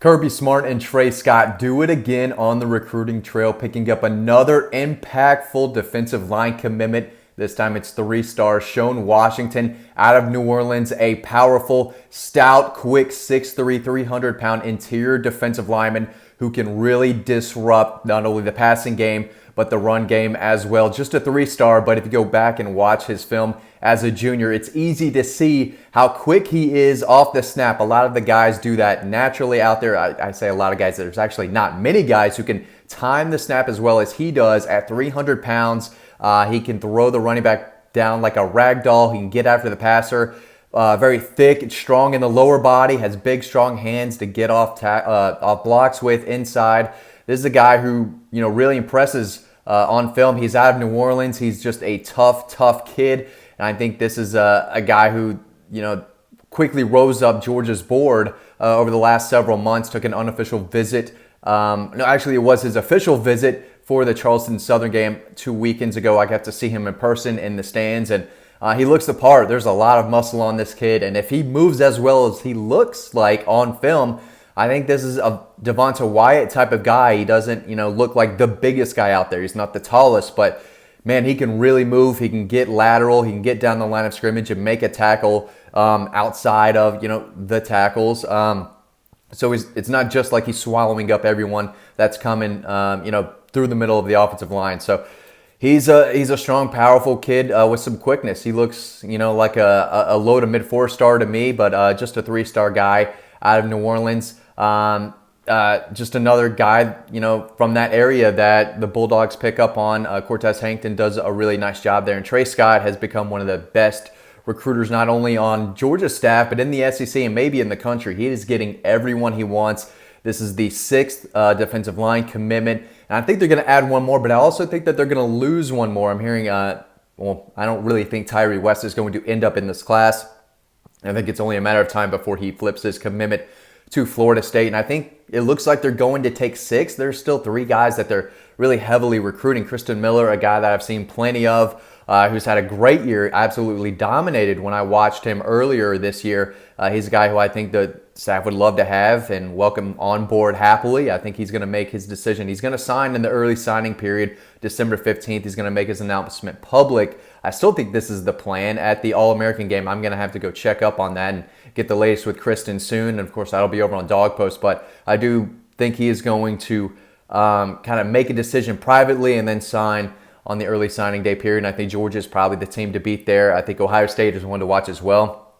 Kirby Smart and Trey Scott do it again on the recruiting trail, picking up another impactful defensive line commitment. This time it's 3-star Shawn Washington out of New Orleans, a powerful, stout, quick 6'3", 300-pound interior defensive lineman who can really disrupt not only the passing game, but the run game as well. Just a 3-star, but if you go back and watch his film as a junior, it's easy to see how quick he is off the snap. A lot of the guys do that naturally out there. I say a lot of guys. There's actually not many guys who can time the snap as well as he does at 300 pounds. He can throw the running back down like a rag doll. He can get after the passer. Very thick, strong in the lower body, has big, strong hands to get off blocks with inside. This is a guy who, really impresses on film. He's out of New Orleans. He's just a tough kid. And I think this is a guy who, quickly rose up Georgia's board over the last several months, took an unofficial visit. No, actually, it was his official visit for the Charleston Southern game 2 weekends ago. I got to see him in person in the stands, and he looks the part. There's a lot of muscle on this kid, and if he moves as well as he looks like on film, I think this is a Devonta Wyatt type of guy. He doesn't, look like the biggest guy out there. He's not the tallest, but man, he can really move. He can get lateral. He can get down the line of scrimmage and make a tackle outside of, the tackles. So it's not just like he's swallowing up everyone that's coming, through the middle of the offensive line. So he's a strong, powerful kid with some quickness. He looks, like a low to mid 4-star to me, but just a 3-star guy out of New Orleans. Just another guy, from that area that the Bulldogs pick up on. Cortez Hankton does a really nice job there. And Trey Scott has become one of the best recruiters, not only on Georgia's staff, but in the SEC and maybe in the country. He is getting everyone he wants. This is the 6th defensive line commitment. And I think they're going to add one more, but I also think that they're going to lose one more. I'm hearing, I don't really think Tyree West is going to end up in this class. I think it's only a matter of time before he flips his commitment to Florida State. And I think it looks like they're going to take 6. There's still 3 guys that they're really heavily recruiting. Kristen Miller, a guy that I've seen plenty of, who's had a great year, absolutely dominated when I watched him earlier this year. He's a guy who I think the staff would love to have and welcome on board happily. I think he's going to make his decision. He's going to sign in the early signing period, December 15th. He's going to make his announcement public. I still think this is the plan at the All-American game. I'm going to have to go check up on that and get the latest with Kristen soon. And of course, that'll be over on Dog Post. But I do think he is going to kind of make a decision privately and then sign on the early signing day period. And I think Georgia is probably the team to beat there. I think Ohio State is one to watch as well,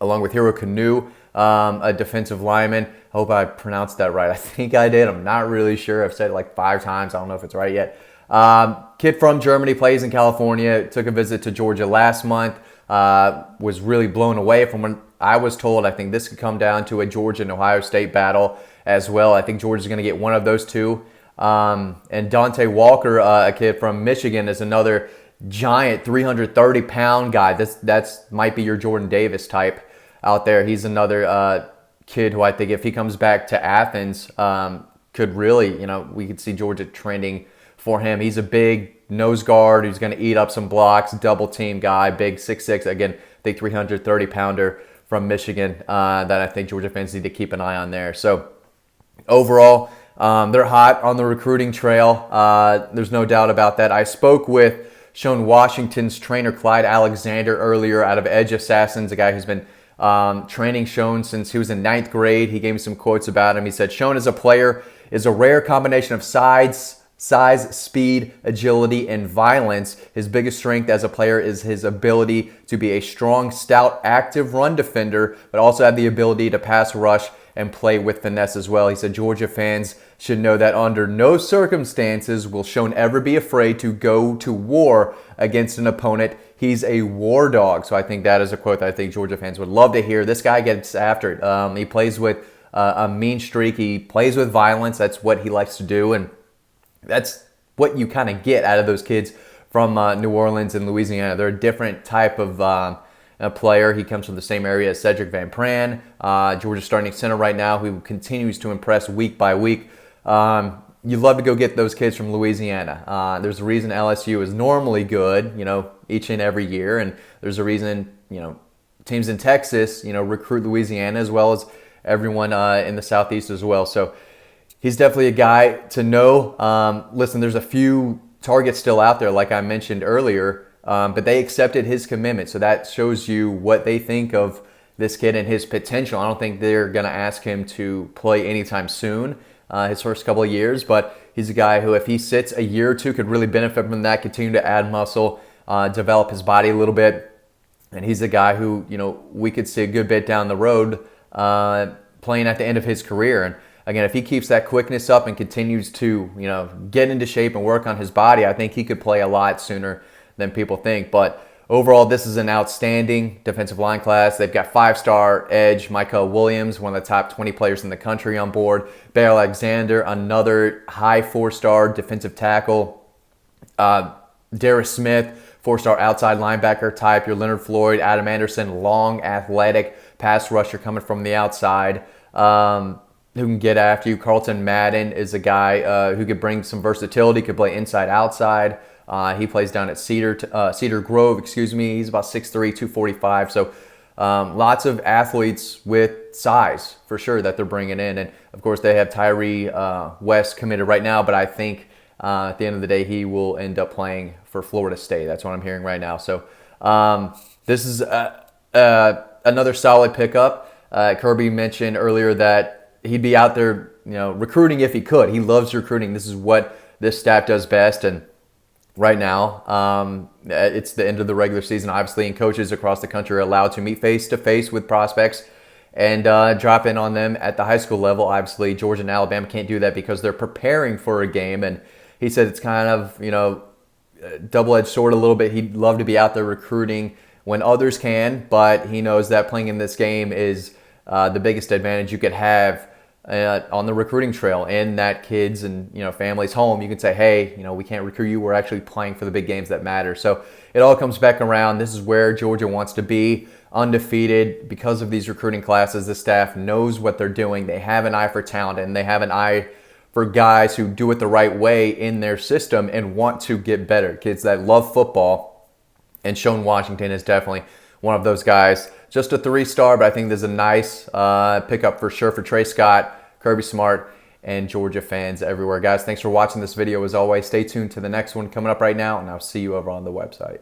along with Hero Kanu, a defensive lineman. I hope I pronounced that right. I think I did. I'm not really sure. I've said it like 5 times. I don't know if it's right yet. Kid from Germany, plays in California, took a visit to Georgia last month, was really blown away from when I was told. I think this could come down to a Georgia and Ohio State battle as well. I think Georgia's going to get one of those two. And Dante Walker, a kid from Michigan, is another giant 330-pound guy. That's might be your Jordan Davis type out there. He's another kid who I think if he comes back to Athens, could really, we could see Georgia trending for him. He's a big nose guard who's going to eat up some blocks, double team guy, big 6'6", again, big 330-pounder from Michigan that I think Georgia fans need to keep an eye on there. So overall, they're hot on the recruiting trail. There's no doubt about that. I spoke with Shawn Washington's trainer, Clyde Alexander, earlier out of Edge Assassins, a guy who's been training Shone since he was in 9th grade. He gave me some quotes about him. He said, Shone as a player is a rare combination of size, speed, agility, and violence. His biggest strength as a player is his ability to be a strong, stout, active run defender, but also have the ability to pass rush and play with finesse as well. He said Georgia fans should know that under no circumstances will Shone ever be afraid to go to war against an opponent. He's a war dog. So I think that is a quote that I think Georgia fans would love to hear. This guy gets after it. He plays with a mean streak. He plays with violence. That's what he likes to do. And that's what you kind of get out of those kids from New Orleans and Louisiana. They're a different type of player. He comes from the same area as Cedric Van Pran, Georgia's starting center right now, who continues to impress week by week. You'd love to go get those kids from Louisiana. There's a reason LSU is normally good, each and every year, and there's a reason, teams in Texas, recruit Louisiana as well everyone in the Southeast as well. So he's definitely a guy to know. Listen, there's a few targets still out there, like I mentioned earlier, but they accepted his commitment. So that shows you what they think of this kid and his potential. I don't think they're going to ask him to play anytime soon, his first couple of years, but he's a guy who, if he sits a year or two, could really benefit from that, continue to add muscle, develop his body a little bit. And he's a guy who, we could see a good bit down the road playing at the end of his career. And again, if he keeps that quickness up and continues to, get into shape and work on his body, I think he could play a lot sooner than people think. But overall, this is an outstanding defensive line class. They've got 5-star edge Micah Williams, one of the top 20 players in the country, on board. Bear Alexander, another high 4-star defensive tackle. Darius Smith, 4-star outside linebacker type. Your Leonard Floyd, Adam Anderson, long, athletic pass rusher coming from the outside, who can get after you. Carlton Madden is a guy who could bring some versatility, could play inside, outside. He plays down at Cedar Grove, He's about 6'3", 245. So lots of athletes with size, for sure, that they're bringing in. And, of course, they have Tyree West committed right now, but I think at the end of the day, he will end up playing for Florida State. That's what I'm hearing right now. So this is another solid pickup. Kirby mentioned earlier that he'd be out there, recruiting if he could. He loves recruiting. This is what this staff does best. And right now, it's the end of the regular season, obviously, and coaches across the country are allowed to meet face-to-face with prospects and drop in on them at the high school level. Obviously, Georgia and Alabama can't do that because they're preparing for a game. And he said it's kind of, double-edged sword a little bit. He'd love to be out there recruiting when others can, but he knows that playing in this game is the biggest advantage you could have on the recruiting trail, and that kids and families home, you can say, hey, we can't recruit you. We're actually playing for the big games that matter. So it all comes back around. This is where Georgia wants to be, undefeated. Because of these recruiting classes, the staff knows what they're doing. They have an eye for talent, and they have an eye for guys who do it the right way in their system and want to get better. Kids that love football, and Shawn Washington is definitely one of those guys. Just a 3-star, but I think there's a nice pickup for sure for Trey Scott, Kirby Smart, and Georgia fans everywhere. Guys, thanks for watching this video. As always, stay tuned to the next one coming up right now, and I'll see you over on the website.